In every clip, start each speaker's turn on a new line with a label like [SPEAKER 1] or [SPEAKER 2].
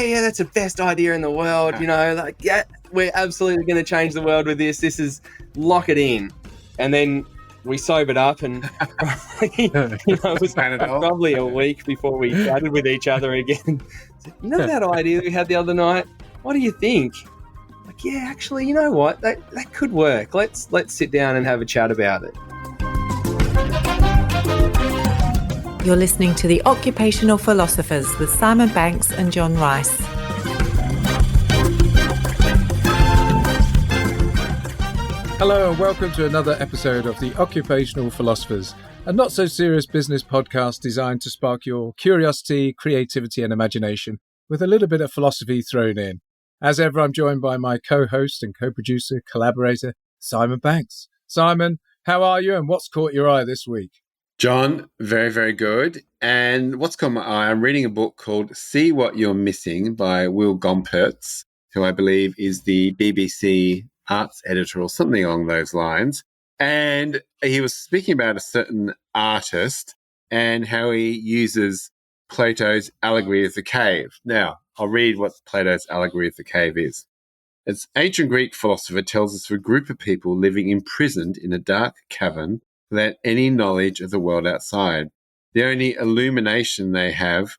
[SPEAKER 1] yeah, that's the best idea in the world. Yeah, we're absolutely going to change the world with this. This is lock it in. And then we sobered up and it was probably a week before we chatted with each other again. That idea we had the other night? What do you think? Like, yeah, actually, you know what? That could work. Let's sit down and have a chat about it.
[SPEAKER 2] You're listening to The Occupational Philosophers with Simon Banks and John Rice.
[SPEAKER 3] Hello and welcome to another episode of The Occupational Philosophers, a not-so-serious business podcast designed to spark your curiosity, creativity and imagination with a little bit of philosophy thrown in. As ever, I'm joined by my co-host and co-producer, collaborator, Simon Banks. Simon, how are you and what's caught your eye this week?
[SPEAKER 4] John, very, very good. And what's caught my eye, I'm reading a book called See What You're Missing by Will Gompertz, who I believe is the BBC arts editor or something along those lines. And he was speaking about a certain artist and how he uses Plato's allegory of the cave. Now, I'll read what Plato's allegory of the cave is. As ancient Greek philosopher tells us of a group of people living imprisoned in a dark cavern without any knowledge of the world outside. The only illumination they have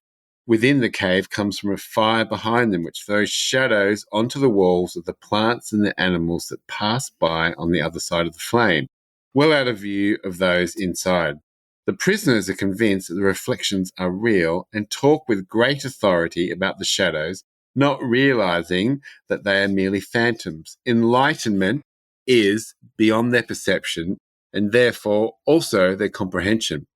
[SPEAKER 4] within the cave comes from a fire behind them, which throws shadows onto the walls of the plants and the animals that pass by on the other side of the flame, well out of view of those inside. The prisoners are convinced that the reflections are real and talk with great authority about the shadows, not realizing that they are merely phantoms. Enlightenment is beyond their perception and therefore also their comprehension.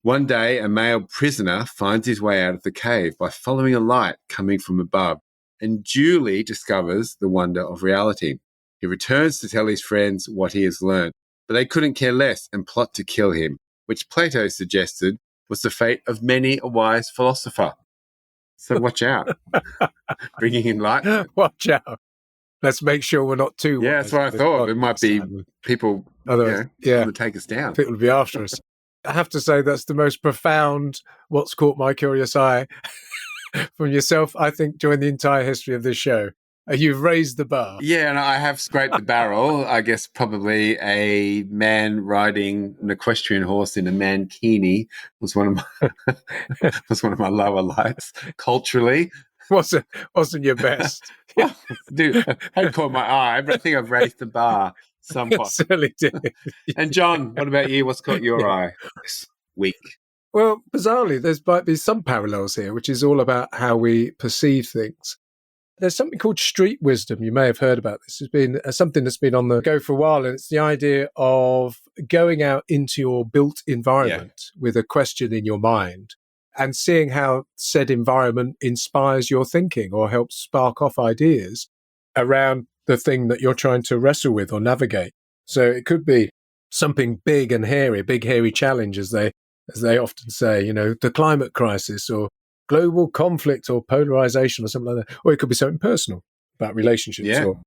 [SPEAKER 4] One day, a male prisoner finds his way out of the cave by following a light coming from above and duly discovers the wonder of reality. He returns to tell his friends what he has learned, but they couldn't care less and plot to kill him, which Plato suggested was the fate of many a wise philosopher. So watch out. Bringing in light.
[SPEAKER 3] Watch out. Let's make sure we're not too wise.
[SPEAKER 4] Yeah, that's what I thought. It might be people want to take us down.
[SPEAKER 3] People will be after us. I have to say that's the most profound what's caught my curious eye from yourself, I think, during the entire history of this show. You've raised the bar.
[SPEAKER 4] Yeah, and I have scraped the barrel. I guess probably a man riding an equestrian horse in a mankini was one of my lower lights culturally.
[SPEAKER 3] Wasn't your best.
[SPEAKER 4] Well, dude, hadn't caught my eye, but I think I've raised the bar somewhat.
[SPEAKER 3] Certainly did.
[SPEAKER 4] And John, what about you? What's caught your eye this week?
[SPEAKER 3] Well, bizarrely, there might be some parallels here, which is all about how we perceive things. There's something called street wisdom. You may have heard about this. It's been something that's been on the go for a while, and it's the idea of going out into your built environment with a question in your mind and seeing how said environment inspires your thinking or helps spark off ideas around the thing that you're trying to wrestle with or navigate. So it could be something big and hairy, big hairy challenge, as they often say, the climate crisis or global conflict or polarization or something like that. Or it could be something personal about relationships or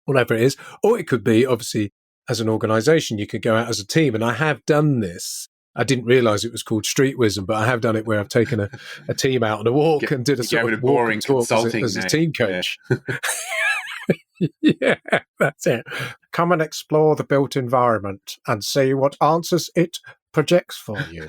[SPEAKER 3] whatever it is. Or it could be, obviously, as an organization, you could go out as a team. And I have done this. I didn't realize it was called street wisdom, but I have done it where I've taken a team out on a walk and did a sort of
[SPEAKER 4] boring consulting
[SPEAKER 3] as a team coach. Yeah, that's it. Come and explore the built environment and see what answers it projects for you.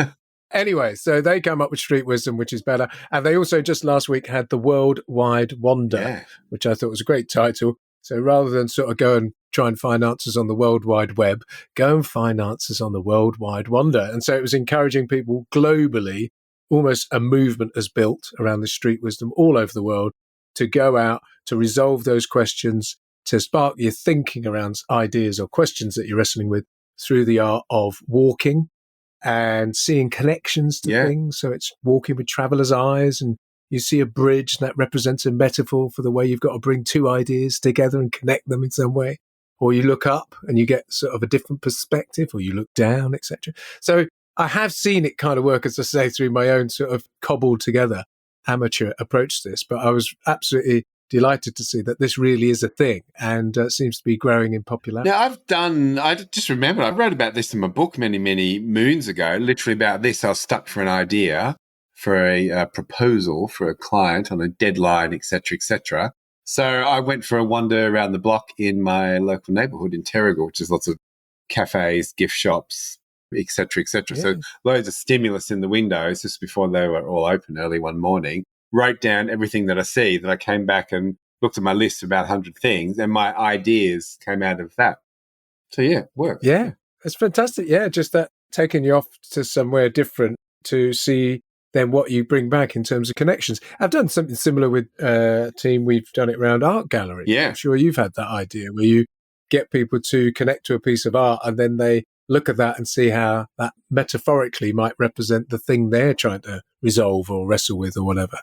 [SPEAKER 3] Anyway, so they come up with street wisdom, which is better. And they also just last week had the Worldwide Wonder, which I thought was a great title. So rather than sort of go and try and find answers on the World Wide Web, go and find answers on the Worldwide Wonder. And so it was encouraging people globally, almost a movement has built around the street wisdom all over the world to go out, to resolve those questions, to spark your thinking around ideas or questions that you're wrestling with through the art of walking and seeing connections to things. So it's walking with traveler's eyes, and you see a bridge that represents a metaphor for the way you've got to bring two ideas together and connect them in some way. Or you look up and you get sort of a different perspective, or you look down, etc. So I have seen it kind of work, as I say, through my own sort of cobbled together amateur approach to this. But I was absolutely delighted to see that this really is a thing and seems to be growing in popularity.
[SPEAKER 4] Now, I just remember, I wrote about this in my book many, many moons ago, literally about this. I was stuck for an idea for a proposal for a client on a deadline, etc., etc. So I went for a wander around the block in my local neighbourhood in Terrigal, which is lots of cafes, gift shops, etc., etc.
[SPEAKER 3] Yeah.
[SPEAKER 4] So loads of stimulus in the windows just before they were all open early one morning. Wrote down everything that I see. That I came back and looked at my list of about 100 things, and my ideas came out of that. So yeah, it works.
[SPEAKER 3] Yeah, it's fantastic. Yeah, just that taking you off to somewhere different to see then what you bring back in terms of connections. I've done something similar with a team. We've done it around art galleries.
[SPEAKER 4] Yeah.
[SPEAKER 3] I'm sure you've had that idea where you get people to connect to a piece of art and then they look at that and see how that metaphorically might represent the thing they're trying to resolve or wrestle with or whatever.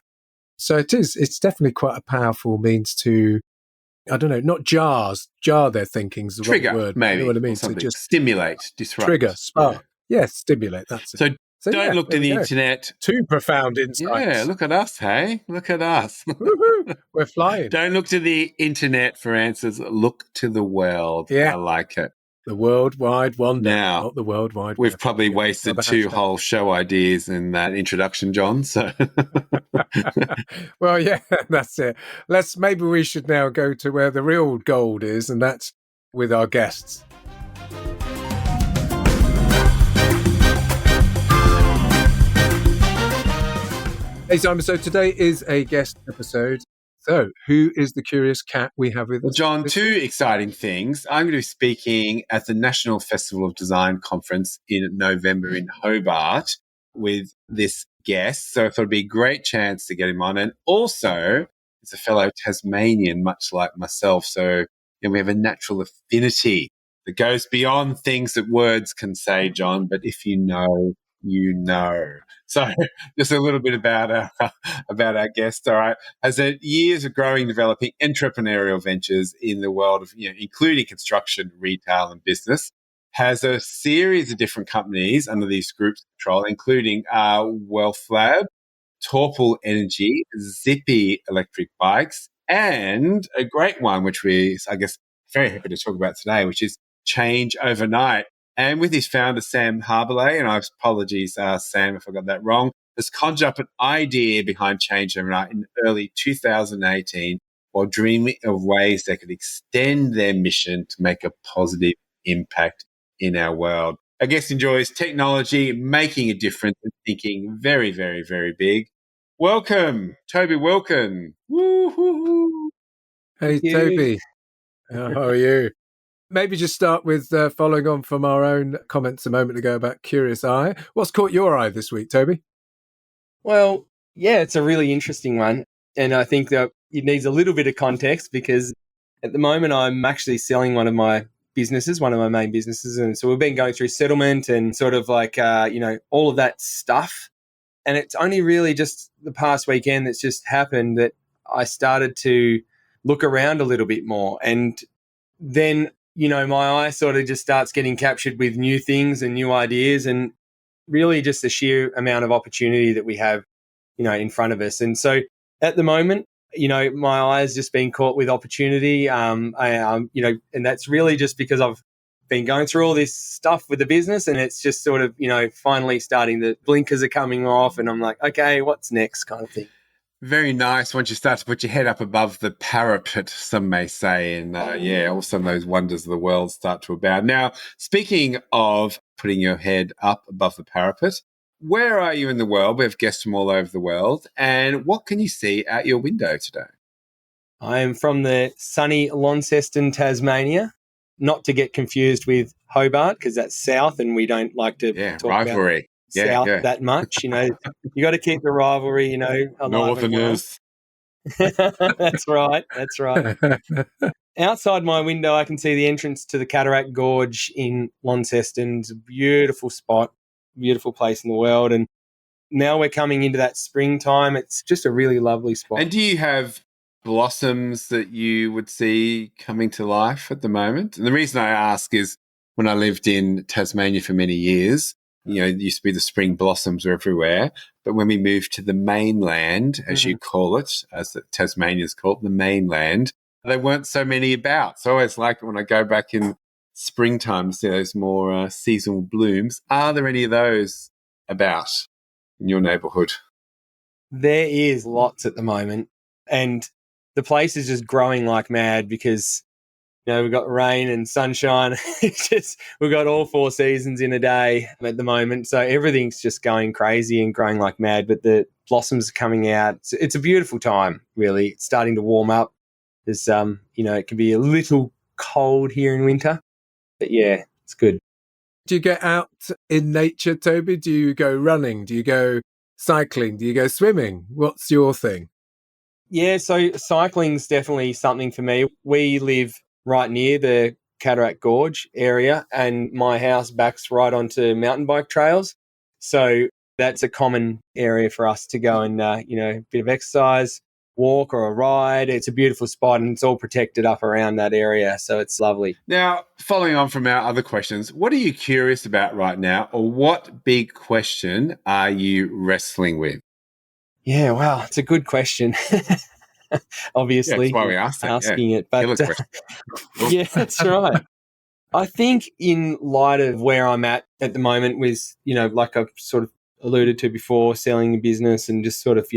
[SPEAKER 3] So it's definitely quite a powerful means to, I don't know, not jar their thinking's the
[SPEAKER 4] Trigger,
[SPEAKER 3] wrong word.
[SPEAKER 4] maybe.
[SPEAKER 3] You know what I mean?
[SPEAKER 4] So
[SPEAKER 3] So just
[SPEAKER 4] stimulate, disrupt.
[SPEAKER 3] trigger, spark. Yeah, stimulate. That's it.
[SPEAKER 4] So don't
[SPEAKER 3] yeah,
[SPEAKER 4] look to
[SPEAKER 3] there we
[SPEAKER 4] the
[SPEAKER 3] go.
[SPEAKER 4] internet.
[SPEAKER 3] 2 profound insights.
[SPEAKER 4] Yeah, look at us, hey? Look at us.
[SPEAKER 3] Woohoo, we're flying.
[SPEAKER 4] Don't look to the internet for answers. Look to the world.
[SPEAKER 3] Yeah.
[SPEAKER 4] I like it.
[SPEAKER 3] The worldwide wonder,
[SPEAKER 4] Now,
[SPEAKER 3] not the worldwide
[SPEAKER 4] we've
[SPEAKER 3] web.
[SPEAKER 4] probably
[SPEAKER 3] Yeah,
[SPEAKER 4] wasted
[SPEAKER 3] another
[SPEAKER 4] 2
[SPEAKER 3] hashtag.
[SPEAKER 4] whole show ideas in that introduction, John. So
[SPEAKER 3] Well, yeah, that's it. Maybe we should now go to where the real gold is, and that's with our guests. Hey, Simon, so today is a guest episode. So, who is the curious cat we have with
[SPEAKER 4] Well,
[SPEAKER 3] us?
[SPEAKER 4] John,
[SPEAKER 3] this
[SPEAKER 4] 2
[SPEAKER 3] week?
[SPEAKER 4] exciting things. I'm going to be speaking at the National Festival of Design Conference in November in Hobart with this guest. So I thought it'd be a great chance to get him on. And also, it's a fellow Tasmanian, much like myself. So we have a natural affinity that goes beyond things that words can say, John. But if you know, you know. So just a little bit about our guest. All right. Has had years of growing, developing entrepreneurial ventures in the world of, including construction, retail, and business. Has a series of different companies under these groups' control, including Wealth Lab, Torple Energy, Zippi Electric Bikes, and a great one, which I guess, very happy to talk about today, which is Change Overnight. And with his founder, Sam Harberley, and I apologies, Sam, if I got that wrong, has conjured up an idea behind Change Overnight in early 2018 while dreaming of ways they could extend their mission to make a positive impact in our world. I guess enjoys technology, making a difference, and thinking very, very, very big. Welcome, Toby Wilkin. Woo-hoo-hoo.
[SPEAKER 3] Hey,
[SPEAKER 1] Thank you.
[SPEAKER 3] Toby. How are you? Maybe just start with following on from our own comments a moment ago about Curious Eye. What's caught your eye this week, Toby?
[SPEAKER 1] Well, yeah, it's a really interesting one. And I think that it needs a little bit of context because at the moment I'm actually selling one of my main businesses. And so we've been going through settlement and sort of like, all of that stuff. And it's only really just the past weekend that's just happened that I started to look around a little bit more. And then, my eye sort of just starts getting captured with new things and new ideas and really just the sheer amount of opportunity that we have, in front of us. And so at the moment, my eye has just been caught with opportunity. And that's really just because I've been going through all this stuff with the business and it's just sort of, finally starting, the blinkers are coming off and I'm like, okay, what's next kind of thing.
[SPEAKER 4] Very nice once you start to put your head up above the parapet, some may say, and all of a sudden those wonders of the world start to abound. Now, speaking of putting your head up above the parapet, where are you in the world? We have guests from all over the world, and what can you see out your window today?
[SPEAKER 1] I am from the sunny Launceston, Tasmania, not to get confused with Hobart because that's south and we don't like to talk
[SPEAKER 4] rivalry.
[SPEAKER 1] about south that much. You got to keep the rivalry, alive.
[SPEAKER 4] Northerners.
[SPEAKER 1] That's right. Outside my window, I can see the entrance to the Cataract Gorge in Launceston. It's a beautiful spot, beautiful place in the world. And now we're coming into that springtime. It's just a really lovely spot.
[SPEAKER 4] And do you have blossoms that you would see coming to life at the moment? And the reason I ask is when I lived in Tasmania for many years, it used to be the spring blossoms were everywhere. But when we moved to the mainland, as you call it, as Tasmanians call it, the mainland, there weren't so many about. So I always like it when I go back in springtime to see those more seasonal blooms. Are there any of those about in your neighbourhood?
[SPEAKER 1] There is lots at the moment, and the place is just growing like mad because, we've got rain and sunshine. We've got all 4 seasons in a day at the moment. So everything's just going crazy and growing like mad, but the blossoms are coming out. It's a beautiful time, really. It's starting to warm up. There's, it can be a little cold here in winter, but yeah, it's good.
[SPEAKER 3] Do you get out in nature, Toby? Do you go running? Do you go cycling? Do you go swimming? What's your thing?
[SPEAKER 1] Yeah, so cycling's definitely something for me. We live right near the Cataract Gorge area, and my house backs right onto mountain bike trails. So that's a common area for us to go and, a bit of exercise, walk or a ride. It's a beautiful spot, and it's all protected up around that area. So it's lovely.
[SPEAKER 4] Now, following on from our other questions, what are you curious about right now, or what big question are you wrestling with?
[SPEAKER 1] Yeah, wow, it's a good question. Obviously,
[SPEAKER 4] that's why we
[SPEAKER 1] asking it. But yeah, that's right. I think in light of where I'm at the moment with, like I've sort of alluded to before, selling a business and just sort of,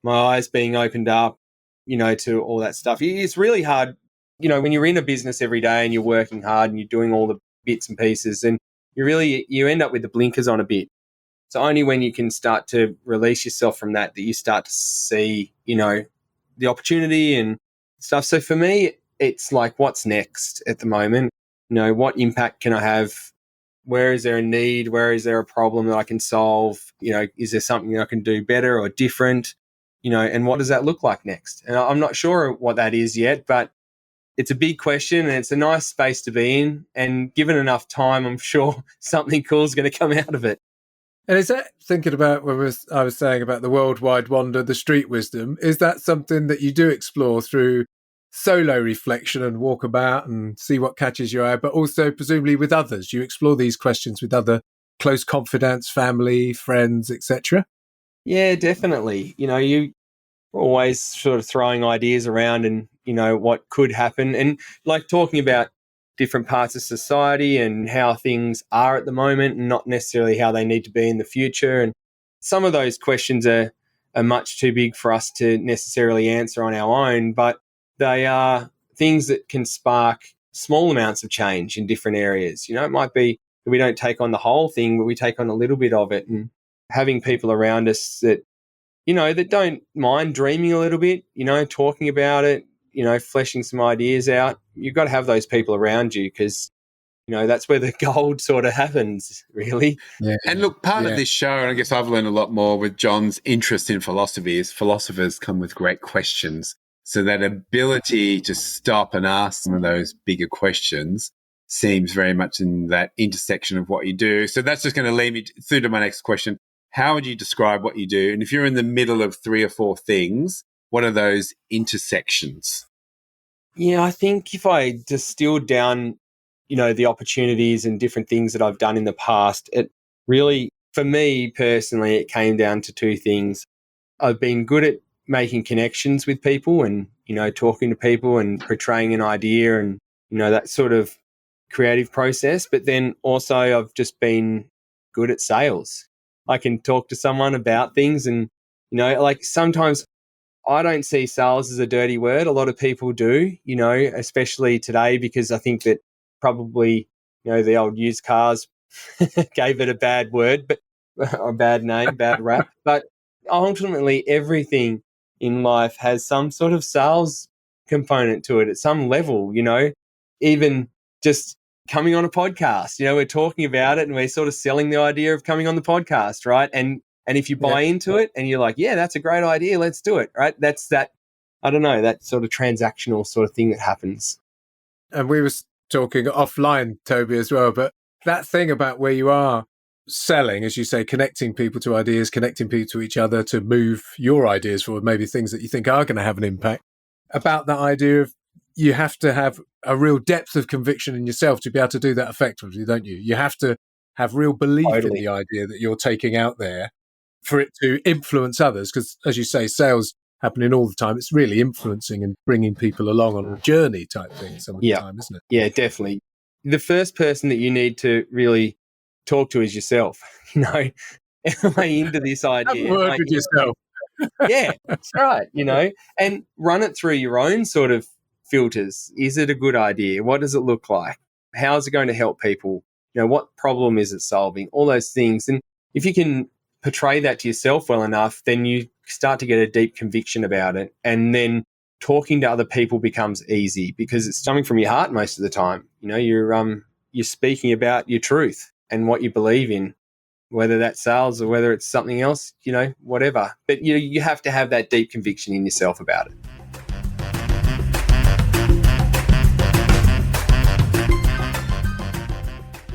[SPEAKER 1] my eyes being opened up, to all that stuff. It's really hard, when you're in a business every day and you're working hard and you're doing all the bits and pieces, and you end up with the blinkers on a bit. So only when you can start to release yourself from that you start to see, the opportunity and stuff. So for me, it's like, what's next at the moment? What impact can I have? Where is there a need? Where is there a problem that I can solve? Is there something I can do better or different? And what does that look like next? And I'm not sure what that is yet, but it's a big question and it's a nice space to be in. And given enough time, I'm sure something cool is going to come out of it.
[SPEAKER 3] And is that, thinking about what I was saying about the worldwide wander, the street wisdom, is that something that you do explore through solo reflection and walk about and see what catches your eye, but also presumably with others? You explore these questions with other close confidants, family, friends, etc.?
[SPEAKER 1] Yeah, definitely. You're always sort of throwing ideas around and, what could happen, and like talking about different parts of society and how things are at the moment and not necessarily how they need to be in the future. And some of those questions are much too big for us to necessarily answer on our own, but they are things that can spark small amounts of change in different areas. It might be that we don't take on the whole thing, but we take on a little bit of it, and having people around us that, that don't mind dreaming a little bit, talking about it, fleshing some ideas out. You've got to have those people around you because, that's where the gold sort of happens, really.
[SPEAKER 3] Yeah.
[SPEAKER 4] And look, part of this show, and I guess I've learned a lot more with John's interest in philosophy, is philosophers come with great questions. So that ability to stop and ask some of those bigger questions seems very much in that intersection of what you do. So that's just going to lead me through to my next question. How would you describe what you do? And if you're in the middle of 3 or 4 things, what are those intersections?
[SPEAKER 1] Yeah, I think if I distilled down, the opportunities and different things that I've done in the past, it really, for me personally, it came down to 2 things. I've been good at making connections with people and, talking to people and portraying an idea and, that sort of creative process. But then also I've just been good at sales. I can talk to someone about things and, like sometimes I don't see sales as a dirty word. A lot of people do, especially today, because I think that probably, the old used cars gave it a bad word, but a bad name, bad rap. But ultimately, everything in life has some sort of sales component to it at some level, even just coming on a podcast, we're talking about it and we're sort of selling the idea of coming on the podcast, right? And if you buy into it and you're like, yeah, that's a great idea, let's do it, right? That's that, I don't know, that sort of transactional sort of thing that happens.
[SPEAKER 3] And we were talking offline, Toby, as well, but that thing about where you are selling, as you say, connecting people to ideas, connecting people to each other to move your ideas forward, maybe things that you think are going to have an impact, about that idea of you have to have a real depth of conviction in yourself to be able to do that effectively, don't you? You have to have real belief in the idea that you're taking out there for it to influence others. Because, as you say, sales happening all the time. It's really influencing and bringing people along on a journey type thing some of the time, isn't it?
[SPEAKER 1] Yeah, definitely. The first person that you need to really talk to is yourself. Am I into this idea?
[SPEAKER 3] Have a word with yourself.
[SPEAKER 1] Yeah, that's right, and run it through your own sort of filters. Is it a good idea? What does it look like? How is it going to help people? What problem is it solving? All those things. And if you can portray that to yourself well enough, then you start to get a deep conviction about it. And then talking to other people becomes easy because it's coming from your heart most of the time. You're speaking about your truth and what you believe in, whether that's sales or whether it's something else, whatever. But you have to have that deep conviction in yourself about it.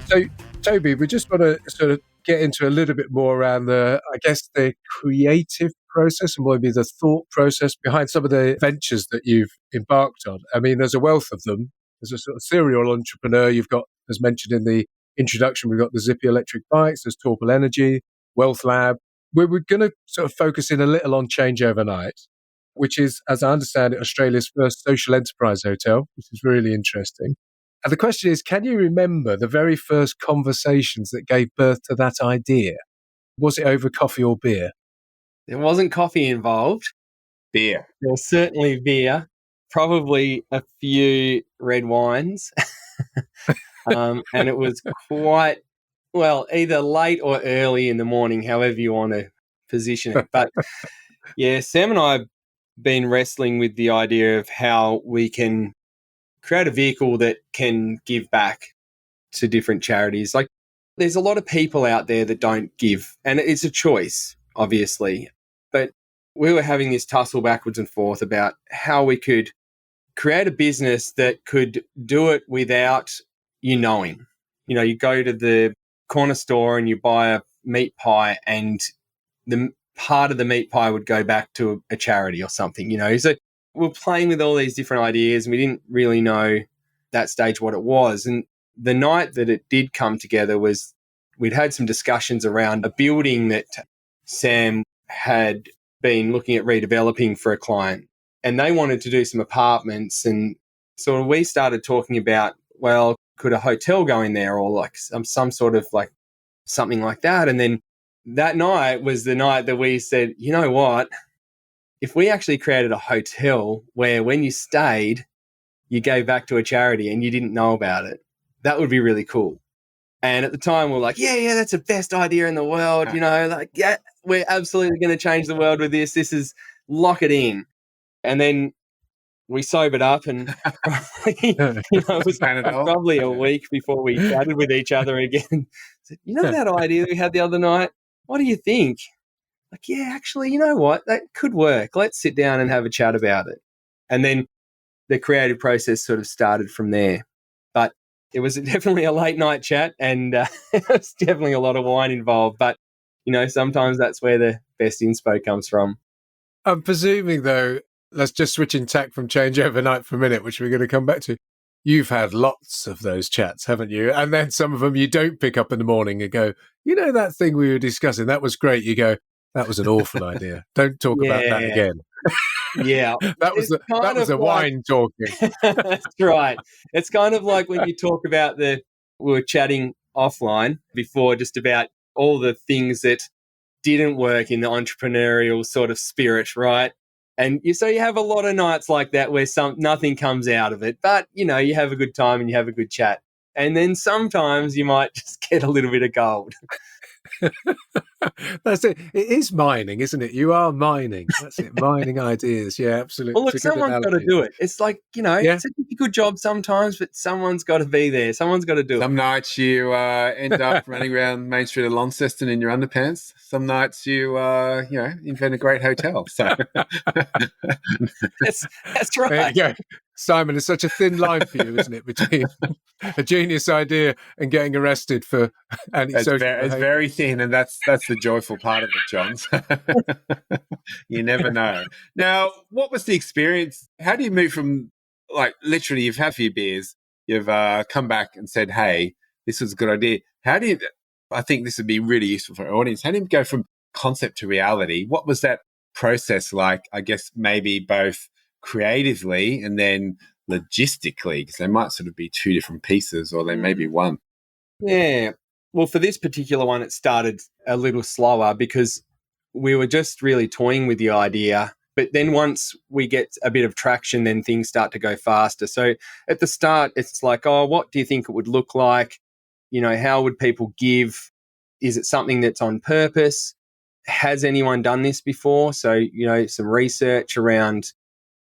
[SPEAKER 3] So, Toby, we just want to sort of get into a little bit more around the creative process and maybe the thought process behind some of the ventures that you've embarked on. I mean, there's a wealth of them. There's a sort of serial entrepreneur. You've got, as mentioned in the introduction, we've got the Zippi Electric Bikes, there's Torple Energy, Wealth Lab. We're going to sort of focus in a little on Change Overnight, which is, as I understand it, Australia's first social enterprise hotel, which is really interesting. And the question is, can you remember the very first conversations that gave birth to that idea? Was it over coffee or beer?
[SPEAKER 1] There wasn't coffee involved.
[SPEAKER 4] Beer.
[SPEAKER 1] There was certainly beer, probably a few red wines. And it was quite, either late or early in the morning, however you want to position it. But yeah, Sam and I have been wrestling with the idea of how we can create a vehicle that can give back to different charities. Like, there's a lot of people out there that don't give, and it's a choice, obviously. But we were having this tussle backwards and forth about how we could create a business that could do it without you knowing. You go to the corner store and you buy a meat pie, and the part of the meat pie would go back to a charity or something, So we're playing with all these different ideas, and we didn't really know that stage what it was. And the night that it did come together was we'd had some discussions around a building that Sam had been looking at redeveloping for a client, and they wanted to do some apartments. And so we started talking about, could a hotel go in there, or like some sort of like something like that. And then that night was the night that we said, you know what? If we actually created a hotel where when you stayed, you gave back to a charity and you didn't know about it, that would be really cool. And at the time, we were like, yeah, that's the best idea in the world. We're absolutely going to change the world with this. This is lock it in. And then we sobered up, and it was probably a week before we chatted with each other again. Said, that idea we had the other night? What do you think? Like, yeah, actually, you know what? That could work. Let's sit down and have a chat about it. And then the creative process sort of started from there. But it was definitely a late night chat, and there's definitely a lot of wine involved. But, sometimes that's where the best inspo comes from.
[SPEAKER 3] I'm presuming, though, let's just switch in tack from Change Overnight for a minute, which we're going to come back to. You've had lots of those chats, haven't you? And then some of them you don't pick up in the morning and go, that thing we were discussing, that was great. You go, that was an awful idea. Don't talk about that again.
[SPEAKER 1] Yeah.
[SPEAKER 3] that was a wine talking.
[SPEAKER 1] That's right. It's kind of like when you talk about we were chatting offline before just about all the things that didn't work in the entrepreneurial sort of spirit, right? And so you have a lot of nights like that where nothing comes out of it, but you have a good time and you have a good chat. And then sometimes you might just get a little bit of gold.
[SPEAKER 3] That's it. It is mining, isn't it? You are mining. That's it. Mining ideas. Yeah, absolutely.
[SPEAKER 1] Well, look, someone's got to do it. It's like, It's a good job sometimes, but someone's got to be there. Someone's got to do it.
[SPEAKER 4] Some nights you end up running around Main Street of Launceston in your underpants. Some nights you, invent a great hotel. So
[SPEAKER 1] that's right.
[SPEAKER 3] There you go. Simon, it's such a thin line for you, isn't it, between a genius idea and getting arrested for antisocial behavior?
[SPEAKER 4] It's very thin, and that's the joyful part of it, John. You never know. Now, what was the experience? How do you move from, like, literally you've had a few beers, you've come back and said, hey, this was a good idea. I think this would be really useful for our audience. How do you go from concept to reality? What was that process like, I guess, maybe both creatively and then logistically, because they might sort of be two different pieces, or they may be one?
[SPEAKER 1] Yeah. Well, for this particular one, it started a little slower because we were just really toying with the idea. But then once we get a bit of traction, then things start to go faster. So at the start, it's like, oh, what do you think it would look like? How would people give? Is it something that's on purpose? Has anyone done this before? So, some research around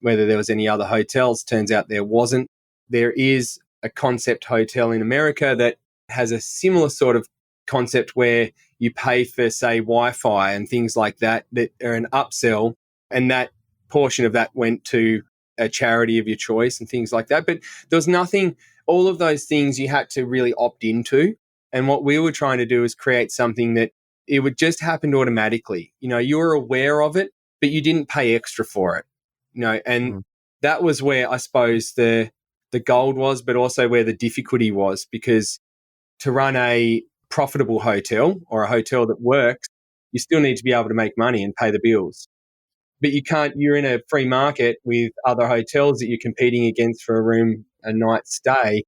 [SPEAKER 1] whether there was any other hotels. Turns out there wasn't. There is a concept hotel in America that has a similar sort of concept where you pay for, say, Wi-Fi and things like that are an upsell, and that portion of that went to a charity of your choice and things like that. But there was nothing, all of those things you had to really opt into. And what we were trying to do is create something that it would just happen automatically. You were aware of it, but you didn't pay extra for it. And that was where I suppose the gold was, but also where the difficulty was, because to run a profitable hotel or a hotel that works, you still need to be able to make money and pay the bills. But you can't, you're in a free market with other hotels that you're competing against for a room, a night stay.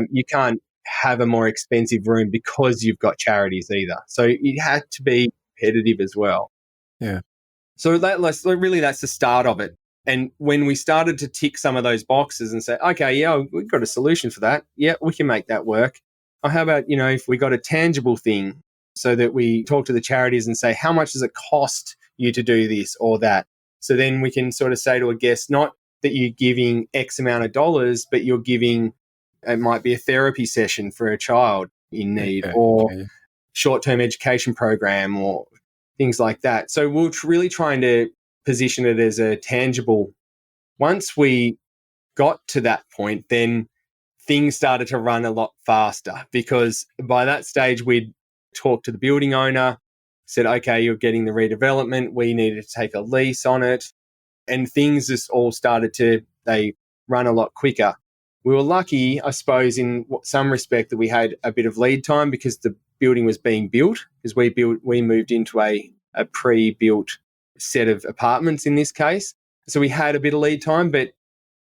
[SPEAKER 1] You can't have a more expensive room because you've got charities either. So it had to be competitive as well.
[SPEAKER 3] Yeah.
[SPEAKER 1] So that's the start of it. And when we started to tick some of those boxes and say, okay, yeah, we've got a solution for that. Yeah, we can make that work. Or how about, if we got a tangible thing, so that we talk to the charities and say, how much does it cost you to do this or that? So then we can sort of say to a guest, not that you're giving X amount of dollars, but you're giving, it might be a therapy session for a child in need, or short-term education program or things like that. So we're really trying to position it as a tangible. Once we got to that point, then things started to run a lot faster, because by that stage we'd talked to the building owner, said, okay, you're getting the redevelopment, we needed to take a lease on it, and things just all started to, they run a lot quicker. We were lucky, I suppose, in some respect that we had a bit of lead time, because the building was being built, because we moved into a pre-built set of apartments in this case. So we had a bit of lead time, but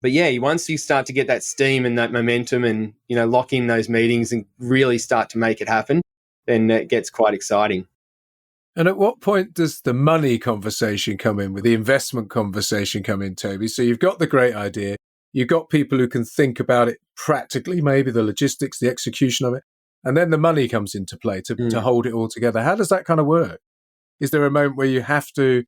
[SPEAKER 1] yeah, once you start to get that steam and that momentum and, lock in those meetings and really start to make it happen, then it gets quite exciting.
[SPEAKER 3] And at what point does the money conversation come in, with the investment conversation come in, Toby? So you've got the great idea, you've got people who can think about it practically, maybe the logistics, the execution of it, and then the money comes into play to hold it all together. How does that kind of work? Is there a moment where you have to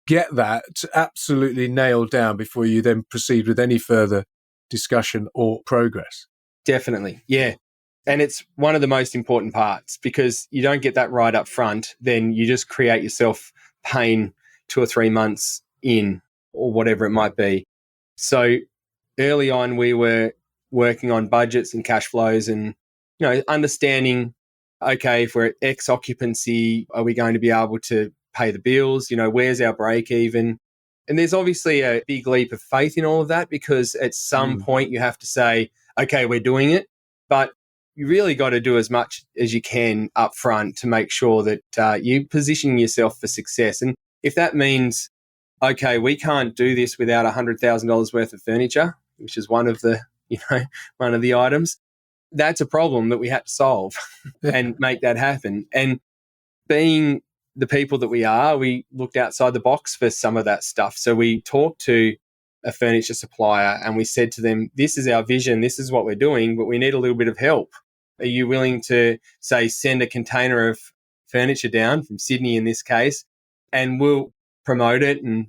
[SPEAKER 3] get that absolutely nailed down before you then proceed with any further discussion or progress?
[SPEAKER 1] Definitely, yeah. And it's one of the most important parts, because you don't get that right up front, then you just create yourself pain 2 or 3 months in, or whatever it might be. So early on, we were working on budgets and cash flows and, understanding, okay, if we're at X occupancy, are we going to be able to pay the bills? Where's our break even? And there's obviously a big leap of faith in all of that, because at some point you have to say, okay, we're doing it, but you really got to do as much as you can up front to make sure that you position yourself for success. And if that means, okay, we can't do this without $100,000 worth of furniture, which is one of the items, that's a problem that we had to solve and make that happen. And being the people that we are, we looked outside the box for some of that stuff. So we talked to a furniture supplier and we said to them, this is our vision, this is what we're doing, but we need a little bit of help. Are you willing to, say, send a container of furniture down from Sydney in this case, and we'll promote it and,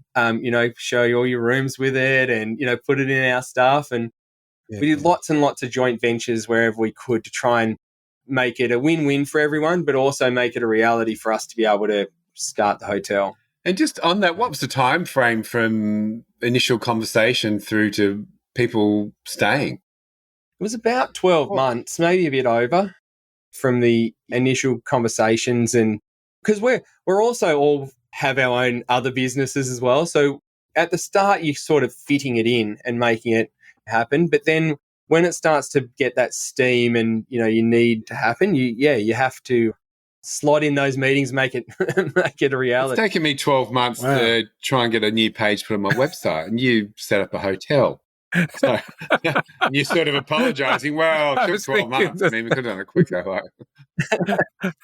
[SPEAKER 1] show you all your rooms with it and, put it in our stuff. And we did lots and lots of joint ventures wherever we could to try and make it a win-win for everyone, but also make it a reality for us to be able to start the hotel.
[SPEAKER 4] And just on that, what was the time frame from initial conversation through to people staying?
[SPEAKER 1] It was about 12 months, maybe a bit over, from the initial conversations. And because we're also all have our own other businesses as well. So at the start, you're sort of fitting it in and making it happen. But then when it starts to get that steam and, you need to happen, you have to slot in those meetings, make it a reality.
[SPEAKER 4] It's taken me 12 months to try and get a new page put on my website, and you set up a hotel. So you're sort of apologising. Well, it
[SPEAKER 3] I
[SPEAKER 4] took
[SPEAKER 3] was
[SPEAKER 4] 12
[SPEAKER 3] thinking
[SPEAKER 4] months. I mean, we could have done it quicker. Like.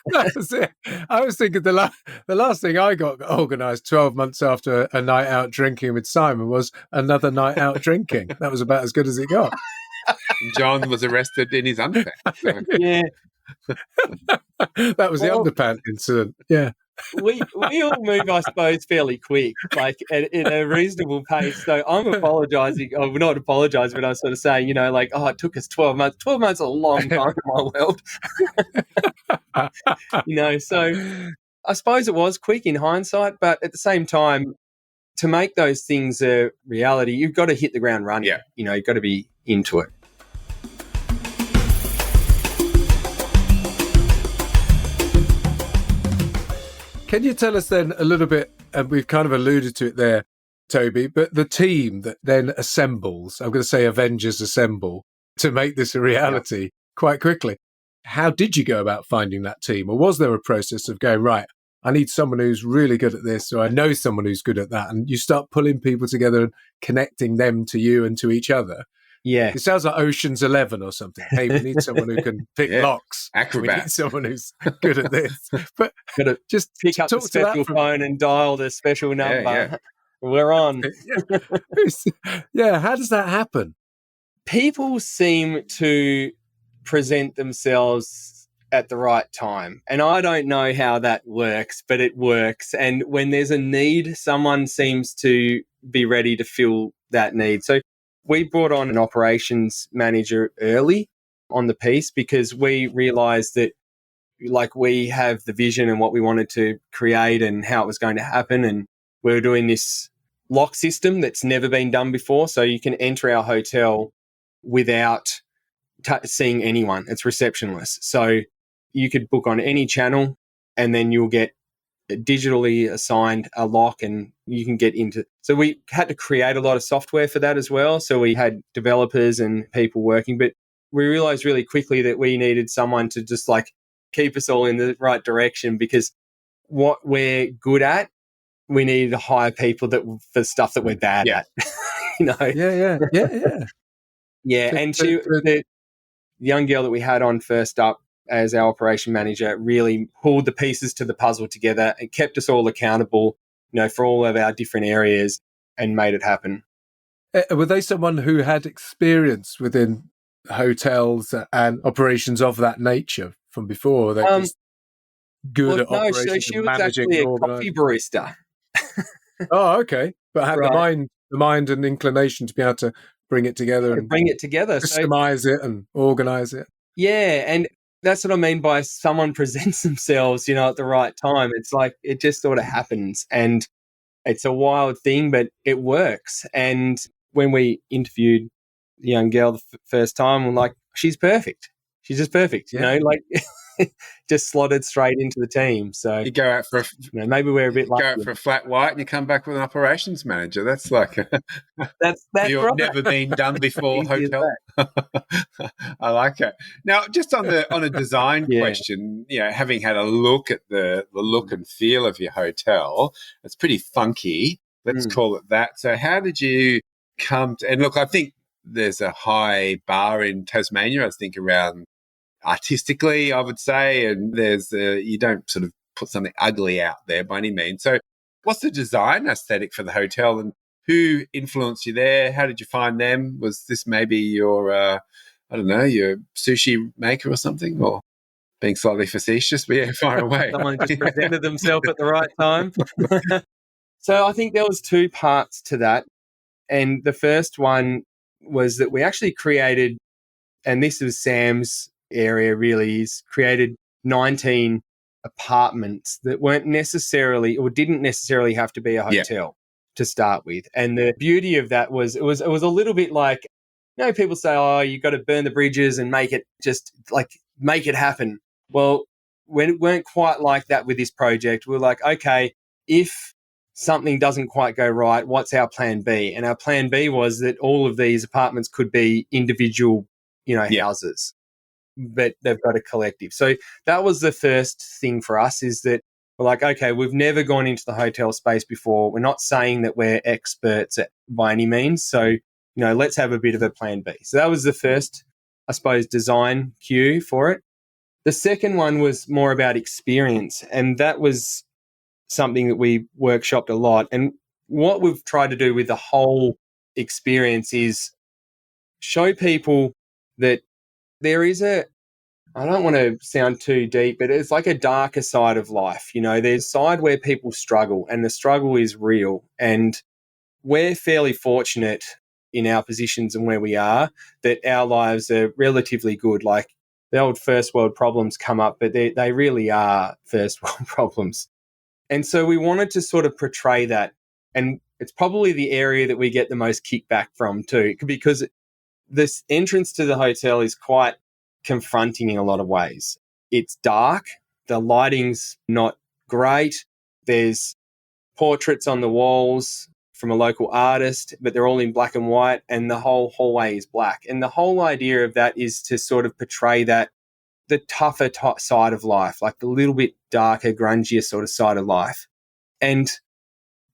[SPEAKER 3] That was it. I was thinking the last thing I got organised 12 months after a night out drinking with Simon was another night out drinking. That was about as good as it got.
[SPEAKER 4] John was arrested in his underpants. So.
[SPEAKER 1] Yeah.
[SPEAKER 3] That was the underpant incident. Yeah.
[SPEAKER 1] We all move, I suppose, fairly quick, like at a reasonable pace. So I'm apologising. Oh, we're not apologising, but I was sort of saying, like, it took us 12 months. 12 months is a long time in my world. So I suppose it was quick in hindsight, but at the same time, to make those things a reality, you've got to hit the ground running.
[SPEAKER 4] Yeah.
[SPEAKER 1] You've got to be into it.
[SPEAKER 3] Can you tell us then a little bit, and we've kind of alluded to it there, Toby, but the team that then assembles, I'm going to say Avengers assemble, to make this a reality quite quickly. How did you go about finding that team? Or was there a process of going, right, I need someone who's really good at this, or I know someone who's good at that, and you start pulling people together and connecting them to you and to each other?
[SPEAKER 1] Yeah.
[SPEAKER 3] It sounds like Ocean's 11 or something. Hey, we need someone who can pick locks.
[SPEAKER 4] Acrobat.
[SPEAKER 3] We need someone who's good at this. But
[SPEAKER 1] gotta
[SPEAKER 3] just
[SPEAKER 1] pick up the special phone and dial the special number.
[SPEAKER 4] Yeah.
[SPEAKER 1] We're on.
[SPEAKER 3] Yeah, how does that happen?
[SPEAKER 1] People seem to present themselves at the right time. And I don't know how that works, but it works. And when there's a need, someone seems to be ready to fill that need. So we brought on an operations manager early on the piece because we realized that we have the vision and what we wanted to create and how it was going to happen. And we were doing this lock system that's never been done before. So you can enter our hotel without seeing anyone. It's receptionless. So you could book on any channel and then you'll get digitally assigned a lock and you can get into. So we had to create a lot of software for that as well. So we had developers and people working, but we realized really quickly that we needed someone to just keep us all in the right direction because what we're good at, we needed to hire people for stuff that we're bad at.
[SPEAKER 3] Yeah.
[SPEAKER 1] Yeah. And the young girl that we had on first up as our operation manager really pulled the pieces to the puzzle together and kept us all accountable, for all of our different areas and made it happen.
[SPEAKER 3] Were they someone who had experience within hotels and operations of that nature from before? Were they just good at operations?
[SPEAKER 1] So she was actually a coffee barista.
[SPEAKER 3] Oh, okay. But had the mind and inclination to be able to bring it together customize it and organize it.
[SPEAKER 1] Yeah, and that's what I mean by someone presents themselves, at the right time. It's it just sort of happens and it's a wild thing, but it works. And when we interviewed the young girl the first time, we're like, she's perfect. She's just perfect, just slotted straight into the team. So
[SPEAKER 4] you go out for
[SPEAKER 1] maybe we're a bit lucky.
[SPEAKER 4] Go out for a flat white and you come back with an operations manager. That's
[SPEAKER 1] that's
[SPEAKER 4] you've never been done before hotel. I like it. Now, just on a design question, having had a look at the look and feel of your hotel, it's pretty funky. Let's call it that. So how did you come to, and look, I think there's a high bar in Tasmania, I think around artistically, I would say, and there's you don't sort of put something ugly out there by any means. So what's the design aesthetic for the hotel and who influenced you there? How did you find them? Was this maybe your, your sushi maker or something, or being slightly facetious, but far away.
[SPEAKER 1] Someone just presented themselves at the right time. So I think there was two parts to that. And the first one was that we actually created, and this was Sam's area really, is created 19 apartments that weren't necessarily or didn't necessarily have to be a hotel to start with. And the beauty of that was it was a little bit like, people say, oh, you got to burn the bridges and make it happen. Well, we weren't quite like that with this project. We were like, okay, if something doesn't quite go right, what's our plan B? And our plan B was that all of these apartments could be individual, houses, but they've got a collective. So that was the first thing for us, is that we're like, okay, we've never gone into the hotel space before. We're not saying that we're experts by any means. So let's have a bit of a plan B. So that was the first, I suppose, design cue for it. The second one was more about experience, and that was something that we workshopped a lot. And what we've tried to do with the whole experience is show people that there is I don't want to sound too deep, but it's like a darker side of life. There's a side where people struggle, and the struggle is real. And we're fairly fortunate in our positions and where we are that our lives are relatively good. Like the old first world problems come up, but they really are first world problems. And so we wanted to sort of portray that. And it's probably the area that we get the most kickback from too, because this entrance to the hotel is quite confronting in a lot of ways. It's dark. The lighting's not great. There's portraits on the walls from a local artist, but they're all in black and white, and the whole hallway is black. And the whole idea of that is to sort of portray that the tougher side of life, like the little bit darker, grungier sort of side of life. And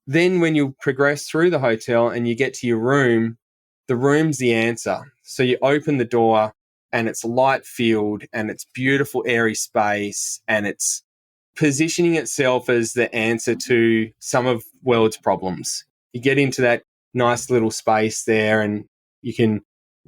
[SPEAKER 1] then when you progress through the hotel and you get to your room, the room's the answer. So you open the door and it's light filled and it's beautiful, airy space, and it's positioning itself as the answer to some of the world's problems. You get into that nice little space there and you can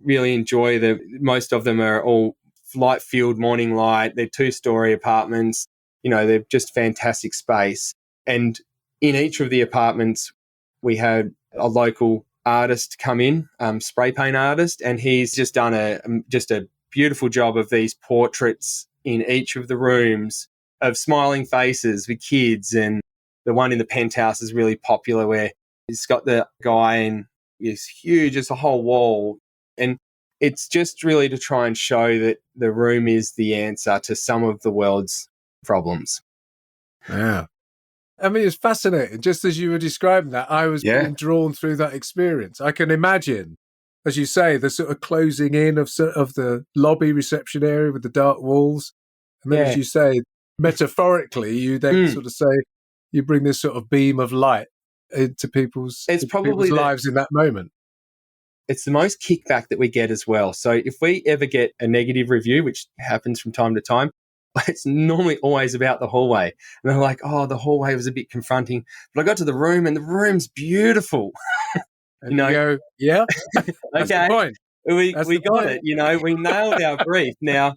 [SPEAKER 1] really enjoy most of them are all light-filled morning light. They're 2-story apartments. They're just fantastic space. And in each of the apartments, we had a local artist come in, spray paint artist, and he's just done a beautiful job of these portraits in each of the rooms of smiling faces with kids. And the one in the penthouse is really popular where he's got the guy in this huge, it's a whole wall. And it's just really to try and show that the room is the answer to some of the world's problems.
[SPEAKER 3] Yeah. I mean, it's fascinating. Just as you were describing that, I was being drawn through that experience. I can imagine, as you say, the sort of closing in of the lobby reception area with the dark walls. And then, as you say, metaphorically, you then sort of say, you bring this sort of beam of light into people's lives in that moment.
[SPEAKER 1] It's the most kickback that we get as well. So if we ever get a negative review, which happens from time to time, it's normally always about the hallway. And they're like, oh, the hallway was a bit confronting. But I got to the room and the room's beautiful.
[SPEAKER 3] And you go, yeah, that's
[SPEAKER 1] okay.
[SPEAKER 3] the point.
[SPEAKER 1] We got it. We nailed our brief. Now,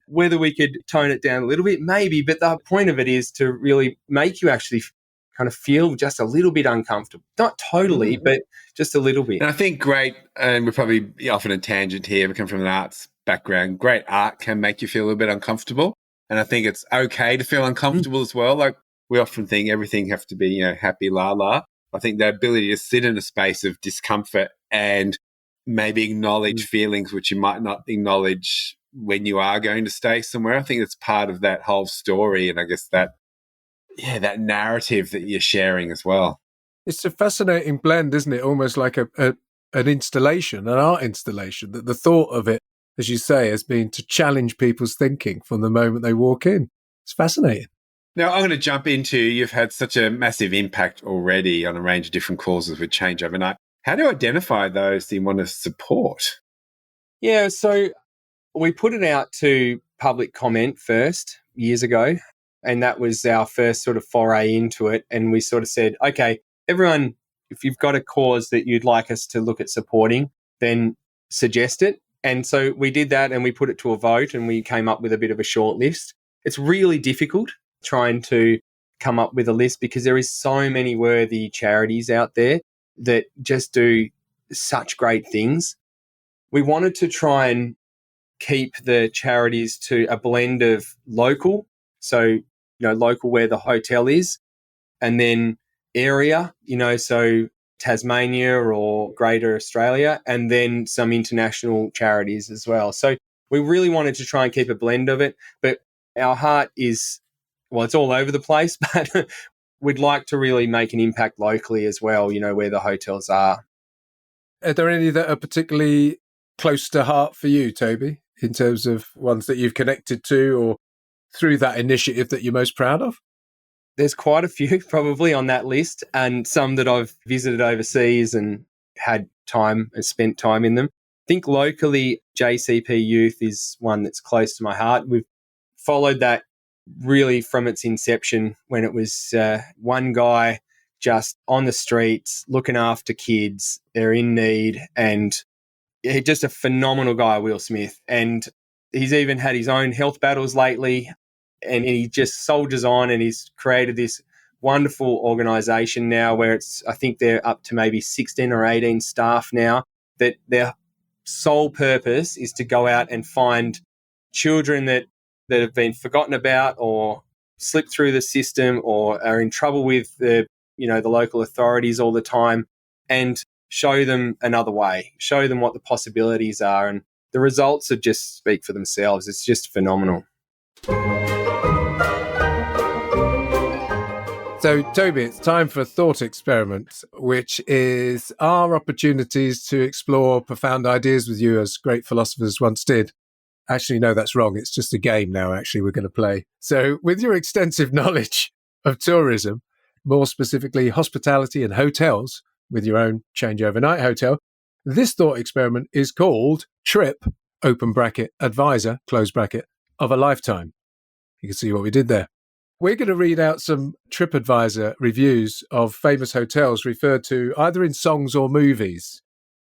[SPEAKER 1] whether we could tone it down a little bit, maybe, but the point of it is to really make you actually kind of feel just a little bit uncomfortable. Not totally, but just a little bit.
[SPEAKER 4] And I think great, and we're probably off on a tangent here, we come from an arts background, great art can make you feel a little bit uncomfortable. And I think it's okay to feel uncomfortable as well. Like we often think everything has to be, happy, la. I think the ability to sit in a space of discomfort and maybe acknowledge feelings which you might not acknowledge when you are going to stay somewhere. I think it's part of that whole story. And I guess that narrative that you're sharing as well.
[SPEAKER 3] It's a fascinating blend, isn't it? Almost like an installation, an art installation, that the thought of it, as you say, has been to challenge people's thinking from the moment they walk in. It's fascinating.
[SPEAKER 4] Now, I'm going to jump into, you've had such a massive impact already on a range of different causes with Change Overnight. How do you identify those that you want to support?
[SPEAKER 1] Yeah, so we put it out to public comment first years ago, and that was our first sort of foray into it. And we sort of said, okay, everyone, if you've got a cause that you'd like us to look at supporting, then suggest it. And so we did that and we put it to a vote and we came up with a bit of a short list. It's really difficult trying to come up with a list because there is so many worthy charities out there that just do such great things. We wanted to try and keep the charities to a blend of local, so, local where the hotel is, and then area, so Tasmania or Greater Australia, and then some international charities as well. So we really wanted to try and keep a blend of it, but our heart is, it's all over the place, but we'd like to really make an impact locally as well, where the hotels are.
[SPEAKER 3] Are there any that are particularly close to heart for you, Toby, in terms of ones that you've connected to or through that initiative that you're most proud of?
[SPEAKER 1] There's quite a few probably on that list, and some that I've visited overseas and had time and spent time in them. I think locally, JCP Youth is one that's close to my heart. We've followed that really from its inception when it was one guy just on the streets looking after kids. They're in need, and he's just a phenomenal guy, Will Smith. And he's even had his own health battles lately, and he just soldiers on, and he's created this wonderful organisation now where I think they're up to maybe 16 or 18 staff now, that their sole purpose is to go out and find children that have been forgotten about or slipped through the system or are in trouble with the local authorities all the time, and show them another way, show them what the possibilities are. And the results would just speak for themselves. It's just phenomenal.
[SPEAKER 3] So, Toby, it's time for a thought experiment, which is our opportunities to explore profound ideas with you, as great philosophers once did. Actually, no, that's wrong. It's just a game now, actually, we're going to play. So, with your extensive knowledge of tourism, more specifically hospitality and hotels, with your own change overnight hotel, this thought experiment is called Trip, open bracket, advisor, close bracket, of a lifetime. You can see what we did there. We're going to read out some TripAdvisor reviews of famous hotels referred to either in songs or movies.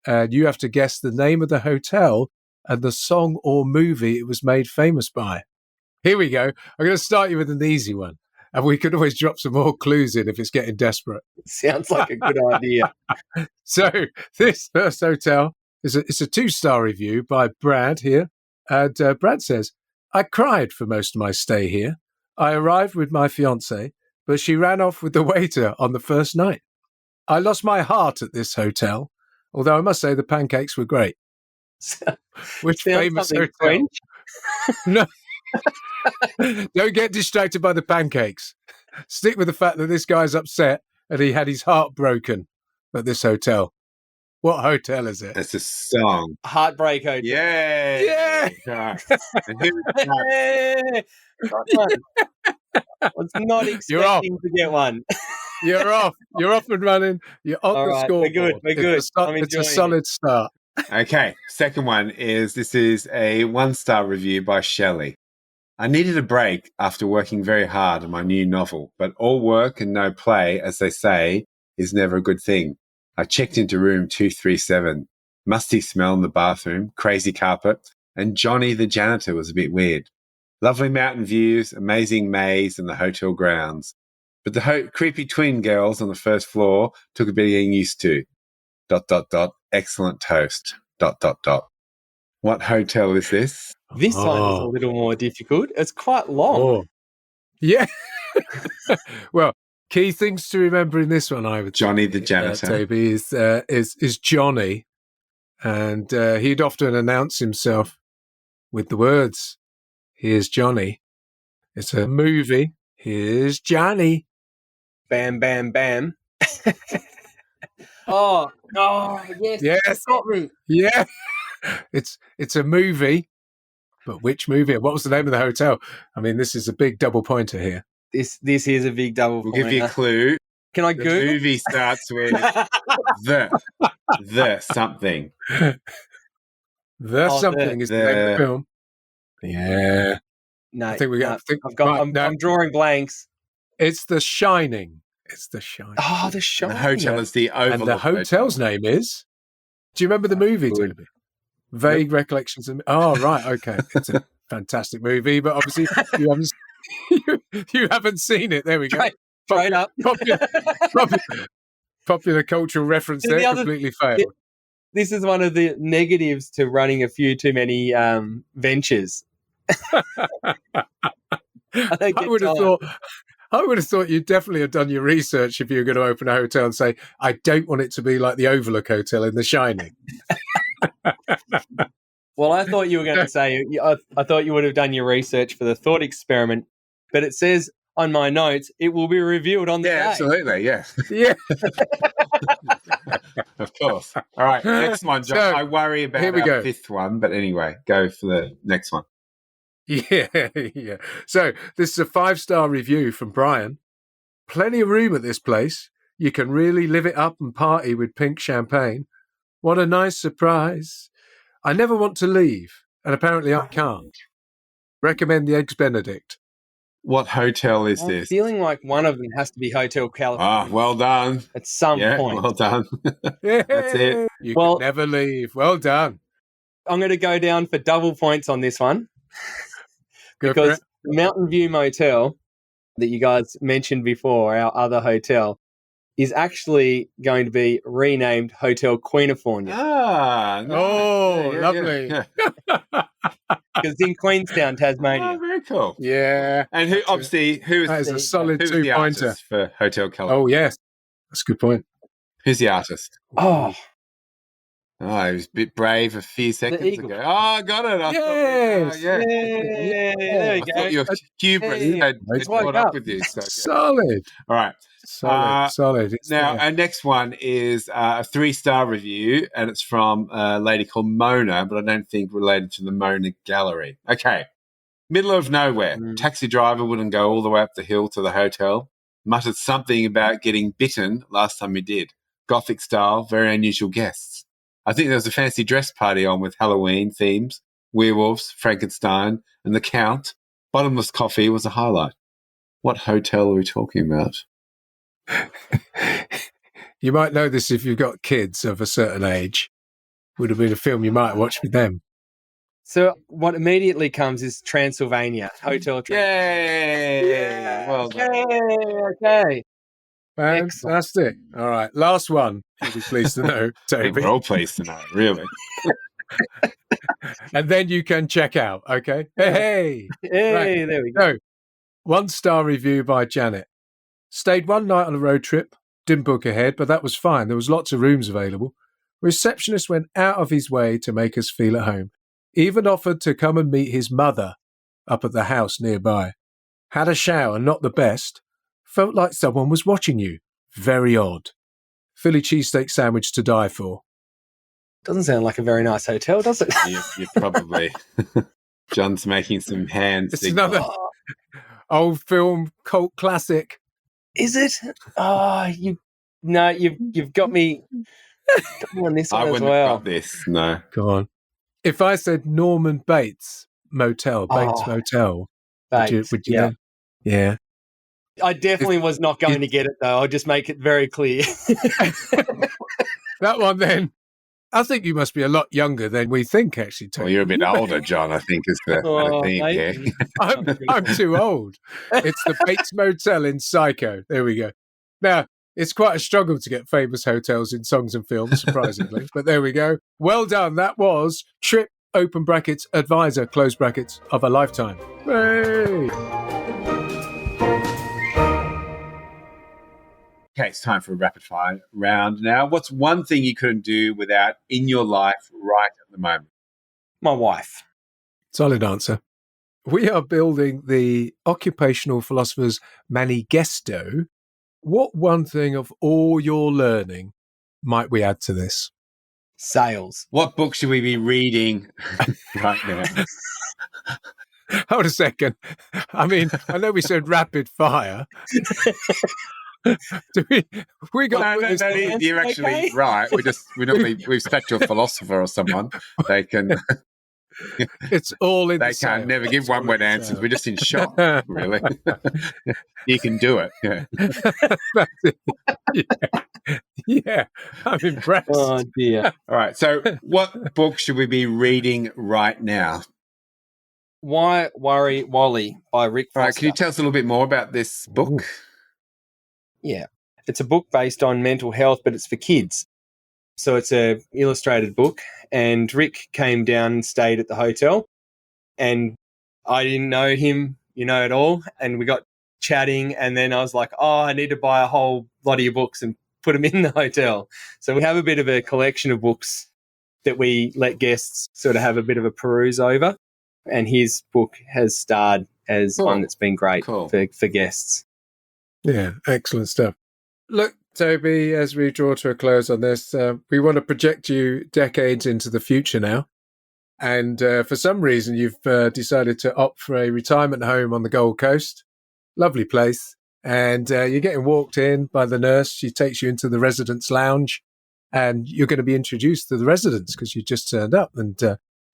[SPEAKER 3] And you have to guess the name of the hotel and the song or movie it was made famous by. Here we go. I'm going to start you with an easy one. And we could always drop some more clues in if it's getting desperate.
[SPEAKER 1] Sounds like a good idea.
[SPEAKER 3] So this first hotel it's a 2-star review by Brad here. And Brad says, I cried for most of my stay here. I arrived with my fiancée, but she ran off with the waiter on the first night. I lost my heart at this hotel, although I must say the pancakes were great. Which famous hotel?
[SPEAKER 1] French?
[SPEAKER 3] No. Don't get distracted by the pancakes. Stick with the fact that this guy's upset and he had his heart broken at this hotel. What hotel is it?
[SPEAKER 4] It's a song.
[SPEAKER 1] Heartbreak Hotel.
[SPEAKER 4] Yay!
[SPEAKER 3] Yeah!
[SPEAKER 4] And who was that?
[SPEAKER 1] Got one. I was not expecting to get one.
[SPEAKER 3] You're off. You're off and running. You're on
[SPEAKER 1] All
[SPEAKER 3] the
[SPEAKER 1] right,
[SPEAKER 3] scoreboard.
[SPEAKER 1] we're good.
[SPEAKER 3] It's a solid start.
[SPEAKER 4] Okay, second one is a 1-star review by Shelley. I needed a break after working very hard on my new novel, but all work and no play, as they say, is never a good thing. I checked into room 237. Musty smell in the bathroom, crazy carpet, and Johnny the janitor was a bit weird. Lovely mountain views, amazing maze, and the hotel grounds. But the creepy twin girls on the first floor took a bit of getting used to. ... Excellent toast. ... What hotel is this?
[SPEAKER 1] This one is a little more difficult. It's quite long.
[SPEAKER 3] Oh. Yeah. Well, key things to remember in this one, I would
[SPEAKER 4] Johnny
[SPEAKER 3] think,
[SPEAKER 4] the janitor.
[SPEAKER 3] Toby, is Johnny. And he'd often announce himself with the words, here's Johnny. It's a movie. Here's Johnny.
[SPEAKER 1] Bam, bam, bam. Oh, yes.
[SPEAKER 3] Yes.
[SPEAKER 1] Got me.
[SPEAKER 3] Yeah. It's a movie. But which movie? What was the name of the hotel? I mean, this is a big double pointer here.
[SPEAKER 1] This is a big double
[SPEAKER 4] We'll
[SPEAKER 1] pointer.
[SPEAKER 4] give you a clue.
[SPEAKER 1] Can I
[SPEAKER 4] The
[SPEAKER 1] Google?
[SPEAKER 4] movie starts with the something.
[SPEAKER 3] Something is the name of the film. Yeah.
[SPEAKER 1] No,
[SPEAKER 3] I think we got.
[SPEAKER 1] I'm drawing blanks.
[SPEAKER 3] It's The Shining. It's The Shining.
[SPEAKER 1] Oh, The Shining.
[SPEAKER 4] The hotel is the Overlook.
[SPEAKER 3] And the hotel's name is. Do you remember the movie, Toby? Vague recollections of. Oh, right. Okay. It's a fantastic movie, but obviously you haven't seen it. There we go.
[SPEAKER 1] Straight up.
[SPEAKER 3] Popular cultural reference there. Completely failed.
[SPEAKER 1] This is one of the negatives to running a few too many ventures. I would have thought you'd definitely have done your research if you were going to open a hotel and say, I don't want it to be like the Overlook Hotel in The Shining. Well, I thought you were going to say, I thought you would have done your research for the thought experiment, but it says on my notes, it will be revealed on the day.
[SPEAKER 4] Absolutely, yeah.
[SPEAKER 3] Yeah.
[SPEAKER 4] Of course. All right, next one, John.
[SPEAKER 3] So,
[SPEAKER 4] I worry about our fifth one, but anyway, go for the next one.
[SPEAKER 3] Yeah. So this is a 5-star review from Brian. Plenty of room at this place. You can really live it up and party with pink champagne. What a nice surprise. I never want to leave, and apparently I can't. Recommend the Eggs Benedict.
[SPEAKER 4] What hotel is
[SPEAKER 1] I'm
[SPEAKER 4] this?
[SPEAKER 1] feeling like one of them has to be Hotel California.
[SPEAKER 4] Well done.
[SPEAKER 1] At some point.
[SPEAKER 4] Well done.
[SPEAKER 3] Yay!
[SPEAKER 4] That's it.
[SPEAKER 3] You can never leave. Well done.
[SPEAKER 1] I'm going to go down for double points on this one. Because the Mountain View Motel that you guys mentioned before, our other hotel, is actually going to be renamed Hotel Queenifornia.
[SPEAKER 4] Nice.
[SPEAKER 3] Lovely.
[SPEAKER 1] Because it's in Queenstown, Tasmania.
[SPEAKER 4] Very cool.
[SPEAKER 3] Yeah.
[SPEAKER 4] And who is
[SPEAKER 3] a solid
[SPEAKER 4] who's
[SPEAKER 3] 2
[SPEAKER 4] the
[SPEAKER 3] pointer
[SPEAKER 4] artist for Hotel California?
[SPEAKER 3] Oh, yes. That's a good point.
[SPEAKER 4] Who's the artist?
[SPEAKER 1] He
[SPEAKER 4] was a bit brave a few seconds ago. I got it.
[SPEAKER 3] Yes.
[SPEAKER 1] There we go.
[SPEAKER 4] I thought your hubris had caught up with you. So
[SPEAKER 3] solid.
[SPEAKER 4] All right.
[SPEAKER 3] Solid. It's
[SPEAKER 4] now,
[SPEAKER 3] there.
[SPEAKER 4] our next one is a 3-star review, and it's from a lady called Mona, but I don't think related to the Mona Gallery. Okay. Middle of nowhere. Taxi driver wouldn't go all the way up the hill to the hotel. Muttered something about getting bitten last time he did. Gothic style, very unusual guests. I think there was a fancy dress party on with Halloween themes, werewolves, Frankenstein, and the Count. Bottomless coffee was a highlight. What hotel are we talking about?
[SPEAKER 3] You might know this if you've got kids of a certain age. Would have been a film you might watch with them.
[SPEAKER 1] So what immediately comes is Transylvania, Hotel Transylvania.
[SPEAKER 4] Yay! Well done.
[SPEAKER 1] Okay.
[SPEAKER 3] Fantastic. All right. Last one. You'll be pleased to know, Toby.
[SPEAKER 4] We're all pleased to know, really.
[SPEAKER 3] And then you can check out, okay? Hey!
[SPEAKER 1] Hey, there we go.
[SPEAKER 3] So, 1-star review by Janet. Stayed one night on a road trip. Didn't book ahead, but that was fine. There was lots of rooms available. Receptionist went out of his way to make us feel at home. Even offered to come and meet his mother up at the house nearby. Had a shower, not the best. Felt like someone was watching you. Very odd. Philly cheesesteak sandwich to die for.
[SPEAKER 1] Doesn't sound like a very nice hotel, does it?
[SPEAKER 4] You're probably... John's making some hand
[SPEAKER 3] It's
[SPEAKER 4] signals.
[SPEAKER 3] another old film cult classic.
[SPEAKER 1] Is it? You've got me on this one
[SPEAKER 4] I
[SPEAKER 1] as
[SPEAKER 4] wouldn't
[SPEAKER 1] well.
[SPEAKER 4] have got this, no.
[SPEAKER 3] Go on. If I said Norman Bates Motel, Motel,
[SPEAKER 1] Bates,
[SPEAKER 3] would you know? Yeah.
[SPEAKER 1] I definitely was not going to get it, though. I'll just make it very clear.
[SPEAKER 3] That one then. I think you must be a lot younger than we think, actually, Tony.
[SPEAKER 4] Well, you're a bit older, John, I think is the thing here.
[SPEAKER 3] I'm too old. It's the Bates Motel in Psycho. There we go. Now, it's quite a struggle to get famous hotels in songs and films, surprisingly. But there we go. Well done. That was Trip, open brackets, advisor, close brackets, of a lifetime. Hey!
[SPEAKER 4] Okay, it's time for a rapid fire round now. What's one thing you couldn't do without in your life right at the moment?
[SPEAKER 1] My wife.
[SPEAKER 3] Solid answer. We are building the occupational philosopher's manifesto. What one thing of all your learning might we add to this?
[SPEAKER 1] Sales.
[SPEAKER 4] What book should we be reading right now?
[SPEAKER 3] Hold a second. I mean, I know we said rapid fire. We got
[SPEAKER 4] No, you're actually right. We've stuck to a philosopher or someone. They can.
[SPEAKER 3] It's all in.
[SPEAKER 4] They can't never give one-word answers. We're just in shock, really. You can do it.
[SPEAKER 3] Yeah, I'm impressed.
[SPEAKER 1] Oh dear.
[SPEAKER 4] All right. So, what book should we be reading right now?
[SPEAKER 1] Why Worry Wally by Rick Foster.
[SPEAKER 4] All right. Can you tell us a little bit more about this book?
[SPEAKER 1] Yeah. It's a book based on mental health, but it's for kids. So it's a illustrated book, and Rick came down and stayed at the hotel, and I didn't know him, at all. And we got chatting, and then I was like, I need to buy a whole lot of your books and put them in the hotel. So we have a bit of a collection of books that we let guests sort of have a bit of a peruse over. And his book has starred as one that's been great for guests.
[SPEAKER 3] Yeah, excellent stuff. Look, Toby, as we draw to a close on this, we want to project you decades into the future now. And for some reason, you've decided to opt for a retirement home on the Gold Coast. Lovely place. And you're getting walked in by the nurse. She takes you into the residence lounge. and you're going to be introduced to the residents because you just turned up. And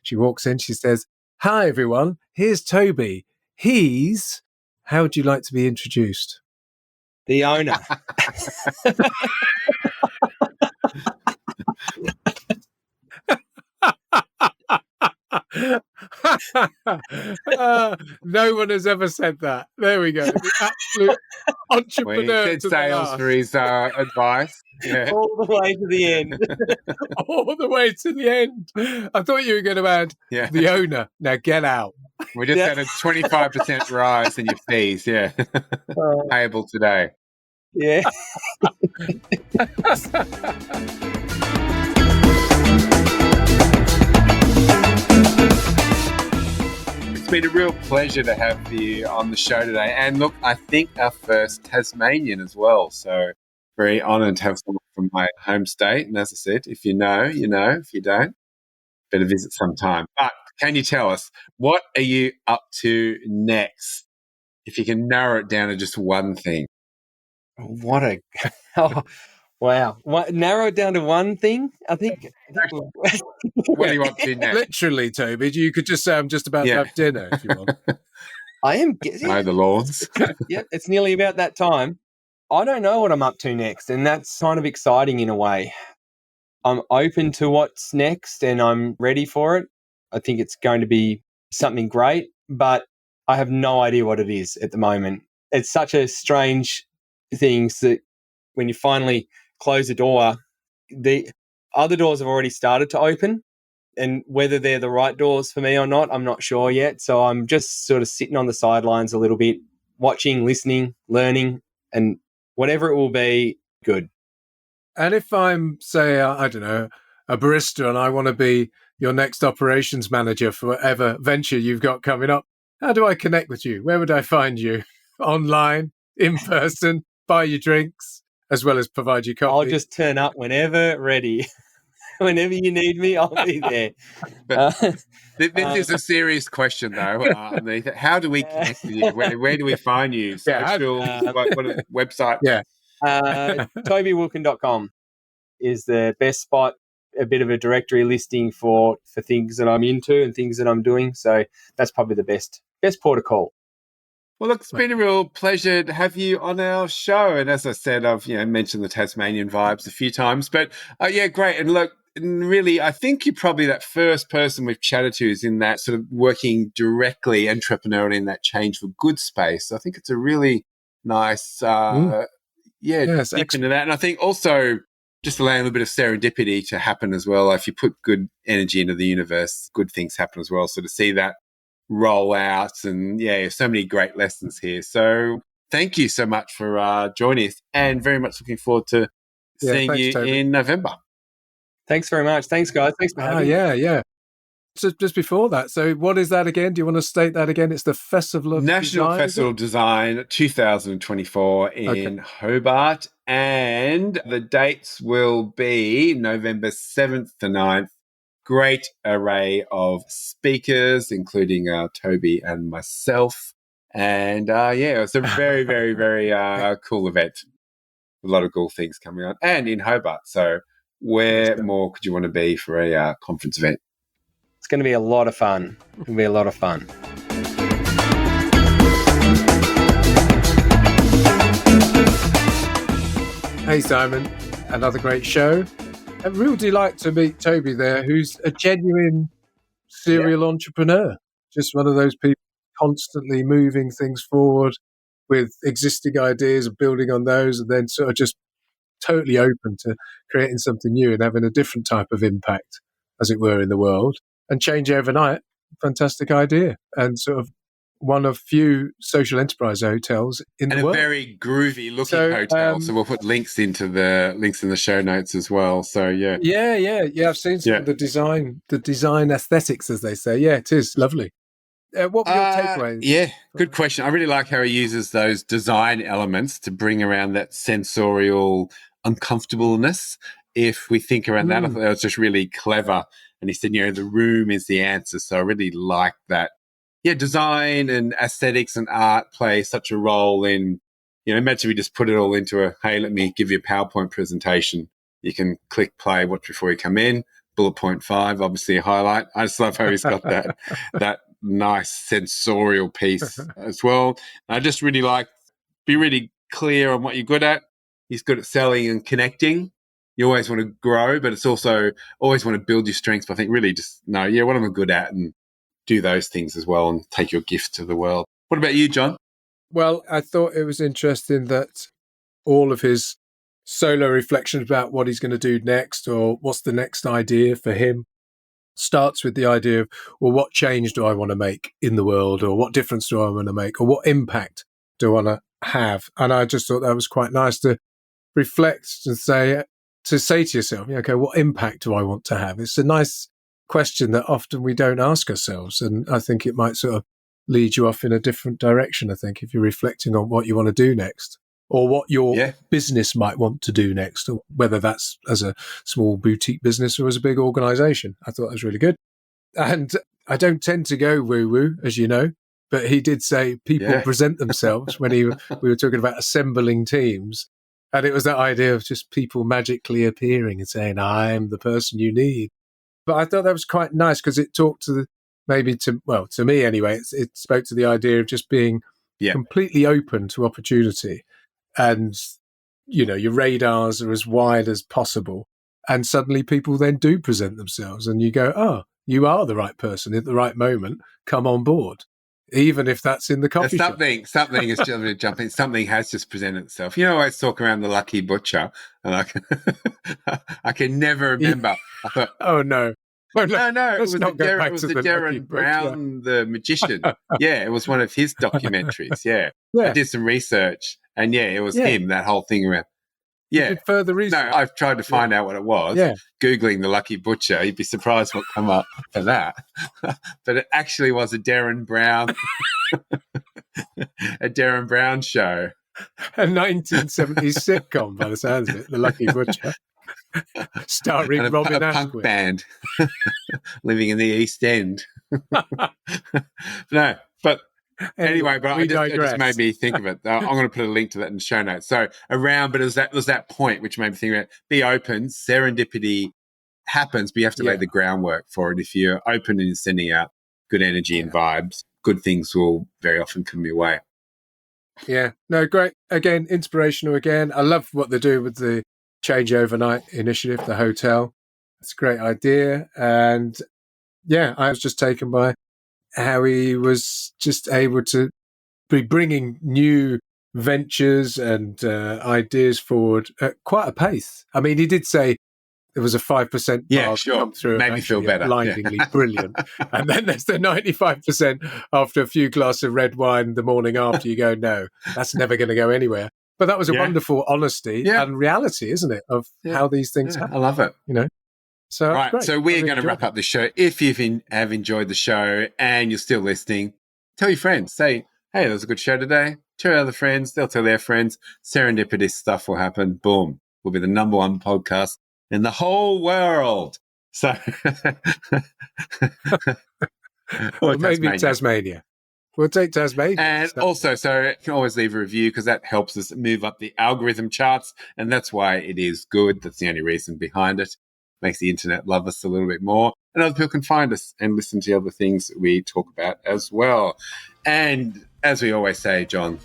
[SPEAKER 3] she walks in, she says, "Hi, everyone. Here's Toby. He's..." How would you like to be introduced?
[SPEAKER 1] The owner.
[SPEAKER 3] No one has ever said that. There we go. The absolute entrepreneur.
[SPEAKER 4] Well, he said
[SPEAKER 3] to the
[SPEAKER 4] sales
[SPEAKER 3] last.
[SPEAKER 4] for his advice. Yeah.
[SPEAKER 1] All the way to the end.
[SPEAKER 3] All the way to the end. I thought you were going to add the owner. Now get out.
[SPEAKER 4] We just had a 25% rise in your fees, payable today.
[SPEAKER 1] Yeah.
[SPEAKER 4] It's been a real pleasure to have you on the show today. And look, I think our first Tasmanian as well. So very honoured to have someone from my home state. And as I said, if you know, you know. If you don't, better visit sometime. But can you tell us, what are you up to next? If you can narrow it down to just one thing.
[SPEAKER 1] What a... Oh, wow. Narrow it down to one thing? I think
[SPEAKER 4] What do you want to do next?
[SPEAKER 3] Literally, Toby, you could just say, "I'm just about to have dinner," if you want.
[SPEAKER 1] I am...
[SPEAKER 4] Know the lawns.
[SPEAKER 1] Yeah, it's nearly about that time. I don't know what I'm up to next, and that's kind of exciting in a way. I'm open to what's next, and I'm ready for it. I think it's going to be something great, but I have no idea what it is at the moment. It's such a strange thing that when you finally close a door, the other doors have already started to open, and whether they're the right doors for me or not, I'm not sure yet. So I'm just sort of sitting on the sidelines a little bit, watching, listening, learning, and whatever it will be, good.
[SPEAKER 3] And if I'm, say, I don't know, a barista, and I want to be your next operations manager for whatever venture you've got coming up, how do I connect with you? Where would I find you? Online, in person, buy you drinks, as well as provide you coffee?
[SPEAKER 1] I'll just turn up whenever ready. Whenever you need me, I'll be there.
[SPEAKER 4] This is a serious question, though. How do we connect with you? Where do we find you? Social, what a website?
[SPEAKER 3] Yeah.
[SPEAKER 1] TobyWilkin.com is the best spot, a bit of a directory listing for things that I'm into and things that I'm doing. So that's probably the best port of call.
[SPEAKER 4] Well, look, it's been a real pleasure to have you on our show. And as I said, I've mentioned the Tasmanian vibes a few times. But great. And look, really, I think you're probably that first person we've chatted to is in that sort of working directly entrepreneurially in that change for good space. So I think it's a really nice, dip into that. And I think also just allowing a little bit of serendipity to happen as well. If you put good energy into the universe, good things happen as well. So to see that roll out and so many great lessons here. So thank you so much for joining us, and very much looking forward to seeing you
[SPEAKER 3] Toby.
[SPEAKER 4] in November.
[SPEAKER 1] Thanks very much. Thanks, guys. Thanks for having me.
[SPEAKER 3] Yeah. So just before that, so what is that again? Do you want to state that again? It's the Festival of
[SPEAKER 4] National
[SPEAKER 3] Design,
[SPEAKER 4] Festival of Design 2024 in Hobart, and the dates will be November 7th to 9th. Great array of speakers, including Toby and myself. And it's a very, very, very cool event. A lot of cool things coming on, and in Hobart. So where more could you want to be for a conference event?
[SPEAKER 1] It's going to be a lot of fun. It'll be a lot of fun.
[SPEAKER 3] Hey, Simon, another great show. A real delight to meet Toby there, who's a genuine serial entrepreneur. Just one of those people constantly moving things forward with existing ideas and building on those, and then sort of just totally open to creating something new and having a different type of impact, as it were, in the world, and change overnight. Fantastic idea. And sort of one of few social enterprise hotels in the world.
[SPEAKER 4] And a very groovy looking hotel. So we'll put links in the show notes as well. So yeah.
[SPEAKER 3] I've seen some of the design aesthetics, as they say. Yeah, it is lovely. What were your takeaways?
[SPEAKER 4] Yeah, good question. I really like how he uses those design elements to bring around that sensorial uncomfortableness. If we think around that, I thought that was just really clever. And he said, the room is the answer. So I really like that. Yeah, design and aesthetics and art play such a role in, imagine we just put it all into hey, let me give you a PowerPoint presentation. You can click play, watch before you come in. Bullet point 5, obviously a highlight. I just love how he's got that nice sensorial piece as well. I just really like, be really clear on what you're good at. He's good at selling and connecting. You always want to grow, but it's also always want to build your strengths. But I think really just know, what am I good at, and do those things as well and take your gift to the world. What about you, John?
[SPEAKER 3] Well, I thought it was interesting that all of his solo reflections about what he's going to do next, or what's the next idea for him, starts with the idea of, well, what change do I want to make in the world, or what difference do I want to make, or what impact do I want to have? And I just thought that was quite nice to reflect and say to yourself, okay, what impact do I want to have? It's a nice question that often we don't ask ourselves. And I think it might sort of lead you off in a different direction, I think, if you're reflecting on what you want to do next, or what your business might want to do next, or whether that's as a small boutique business or as a big organization. I thought that was really good. And I don't tend to go woo-woo, as you know, but he did say people present themselves when we were talking about assembling teams. And it was that idea of just people magically appearing and saying, I'm the person you need. But I thought that was quite nice because it talked to to me anyway, it spoke to the idea of just being completely open to opportunity. And, your radars are as wide as possible. And suddenly people then do present themselves and you go, oh, you are the right person at the right moment. Come on board. Even if that's in the coffee shop.
[SPEAKER 4] Something is just jumping. Something has just presented itself. I always talk around the lucky butcher, and I can never remember. I thought,
[SPEAKER 3] oh no.
[SPEAKER 4] No, it was the Darren Brown, the magician. It was one of his documentaries. I did some research, and it was him. That whole thing around.
[SPEAKER 3] You did further research.
[SPEAKER 4] No, I've tried to find out what it was. Googling the lucky butcher, you'd be surprised what come up for that. But it actually was a Darren Brown, show.
[SPEAKER 3] A 1970s sitcom, by the sounds of it, The Lucky Butcher. Starring Robin Asquith.
[SPEAKER 4] Punk band living in the East End. No, but anyway, it just made me think of it. I'm going to put a link to that in the show notes. So but it was that point which made me think about be open. Serendipity happens, but you have to lay the groundwork for it. If you're open and you're sending out good energy and vibes, good things will very often come your way.
[SPEAKER 3] Yeah, no, great. Again, inspirational again. I love what they do with the Change Overnight initiative, the hotel. It's a great idea. And I was just taken by how he was just able to be bringing new ventures and ideas forward at quite a pace. I mean, he did say there was a 5% come through.
[SPEAKER 4] Made me feel better.
[SPEAKER 3] Blindingly brilliant. And then there's the 95% after a few glasses of red wine the morning after. You go, no, that's never going to go anywhere. But that was a wonderful honesty and reality, isn't it, of how these things happen.
[SPEAKER 4] I love it.
[SPEAKER 3] So
[SPEAKER 4] right, so we're going to wrap up the show. If you have enjoyed the show and you're still listening, tell your friends. Say, hey, there was a good show today. Tell other friends. They'll tell their friends. Serendipitous stuff will happen. Boom. We'll be the number one podcast in the whole world. So,
[SPEAKER 3] or maybe Tasmania. We'll take Tasmania.
[SPEAKER 4] And also, so you can always leave a review because that helps us move up the algorithm charts. And that's why it is good. That's the only reason behind it. Makes the internet love us a little bit more. And other people can find us and listen to other things we talk about as well. And as we always say, John.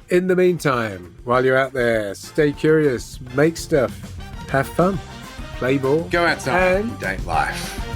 [SPEAKER 3] In the meantime, while you're out there, stay curious, make stuff, have fun, play ball.
[SPEAKER 4] Go outside and date life.